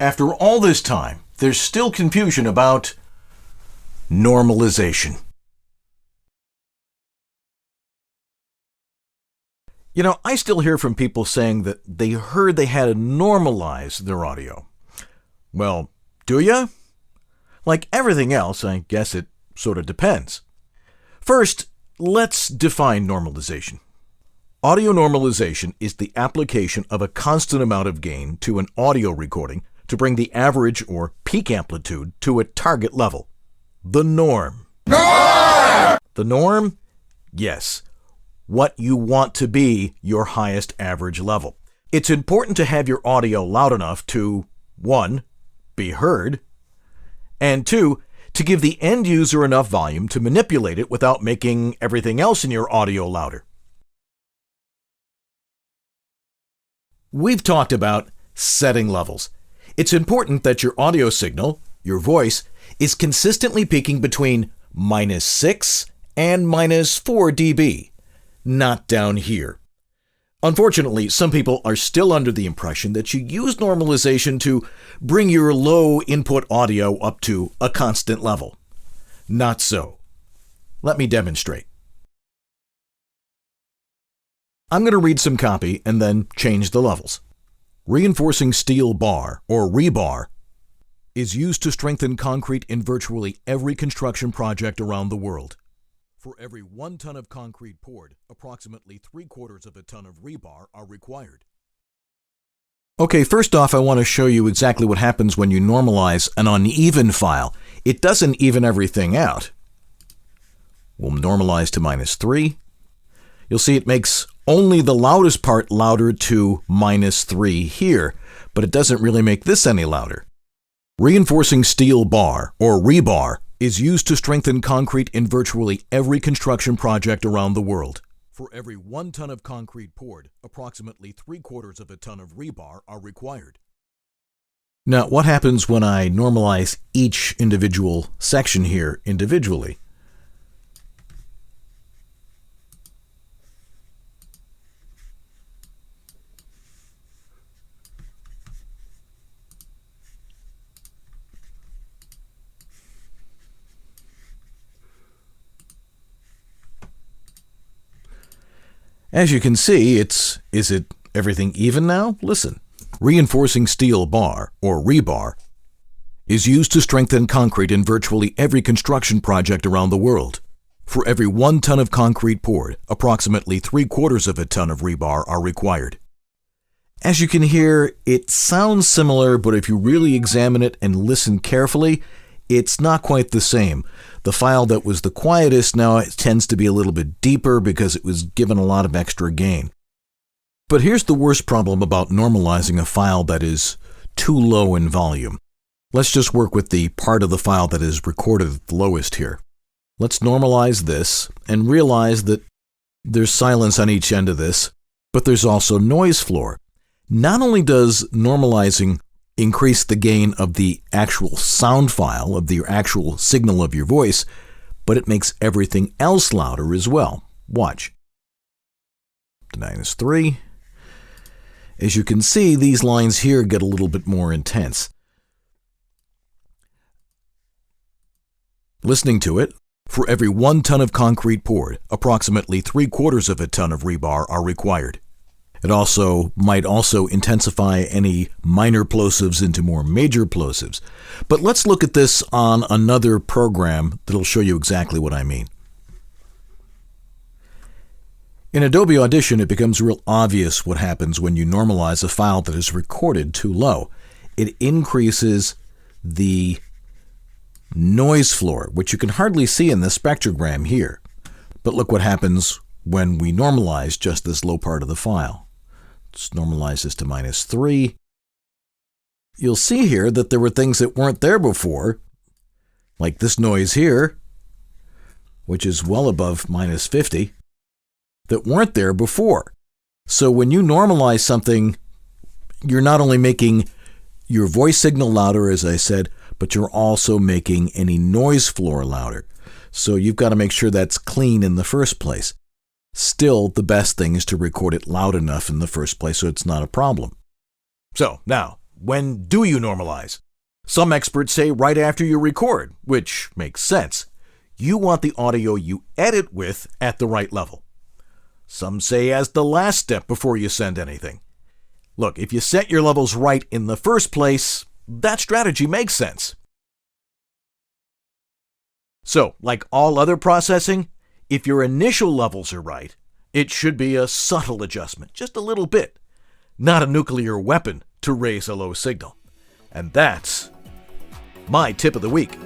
After all this time, there's still confusion about normalization. You know, I still hear from people saying that they heard they had to normalize their audio. Well, do ya? Like everything else, I guess it sort of depends. First, let's define normalization. Audio normalization is the application of a constant amount of gain to an audio recording to bring the average or peak amplitude to a target level. The norm. Norm! The norm? Yes. What you want to be your highest average level. It's important to have your audio loud enough to, 1, be heard, and 2, to give the end user enough volume to manipulate it without making everything else in your audio louder. We've talked about setting levels. It's important that your audio signal, your voice, is consistently peaking between -6 and -4 dB, not down here. Unfortunately, some people are still under the impression that you use normalization to bring your low input audio up to a constant level. Not so. Let me demonstrate. I'm going to read some copy and then change the levels. Reinforcing steel bar, or rebar, is used to strengthen concrete in virtually every construction project around the world. For every 1 ton of concrete poured, approximately 3/4 of a ton of rebar are required. Okay, first off, I want to show you exactly what happens when you normalize an uneven file. It doesn't even everything out. We'll normalize to -3. You'll see it makes only the loudest part louder to -3 here, but it doesn't really make this any louder. Reinforcing steel bar, or rebar, is used to strengthen concrete in virtually every construction project around the world. For every 1 ton of concrete poured, approximately 3/4 of a ton of rebar are required. Now, what happens when I normalize each individual section here individually? As you can see, is it everything even now? Listen. Reinforcing steel bar, or rebar, is used to strengthen concrete in virtually every construction project around the world. For every 1 ton of concrete poured, approximately 3/4 of a ton of rebar are required. As you can hear, it sounds similar, but if you really examine it and listen carefully, it's not quite the same. The file that was the quietest now it tends to be a little bit deeper because it was given a lot of extra gain. But here's the worst problem about normalizing a file that is too low in volume. Let's just work with the part of the file that is recorded at the lowest here. Let's normalize this and realize that there's silence on each end of this, but there's also noise floor. Not only does normalizing increase the gain of the actual sound file, of the actual signal of your voice, but it makes everything else louder as well. Watch. To -3. As you can see, these lines here get a little bit more intense. Listening to it, for every 1 ton of concrete poured, approximately 3/4 of a ton of rebar are required. It might also intensify any minor plosives into more major plosives. But let's look at this on another program that'll show you exactly what I mean. In Adobe Audition, it becomes real obvious what happens when you normalize a file that is recorded too low. It increases the noise floor, which you can hardly see in the spectrogram here. But look what happens when we normalize just this low part of the file. Let's normalize this to -3. You'll see here that there were things that weren't there before, like this noise here, which is well above -50, that weren't there before. So when you normalize something, you're not only making your voice signal louder, as I said, but you're also making any noise floor louder. So you've got to make sure that's clean in the first place. Still, the best thing is to record it loud enough in the first place so it's not a problem. So, now, When do you normalize? Some experts say right after you record, which makes sense. You want the audio you edit with at the right level. Some say as the last step before you send anything. Look, if you set your levels right in the first place, that strategy makes sense. So, like all other processing, if your initial levels are right, it should be a subtle adjustment, just a little bit, not a nuclear weapon to raise a low signal. And that's my tip of the week.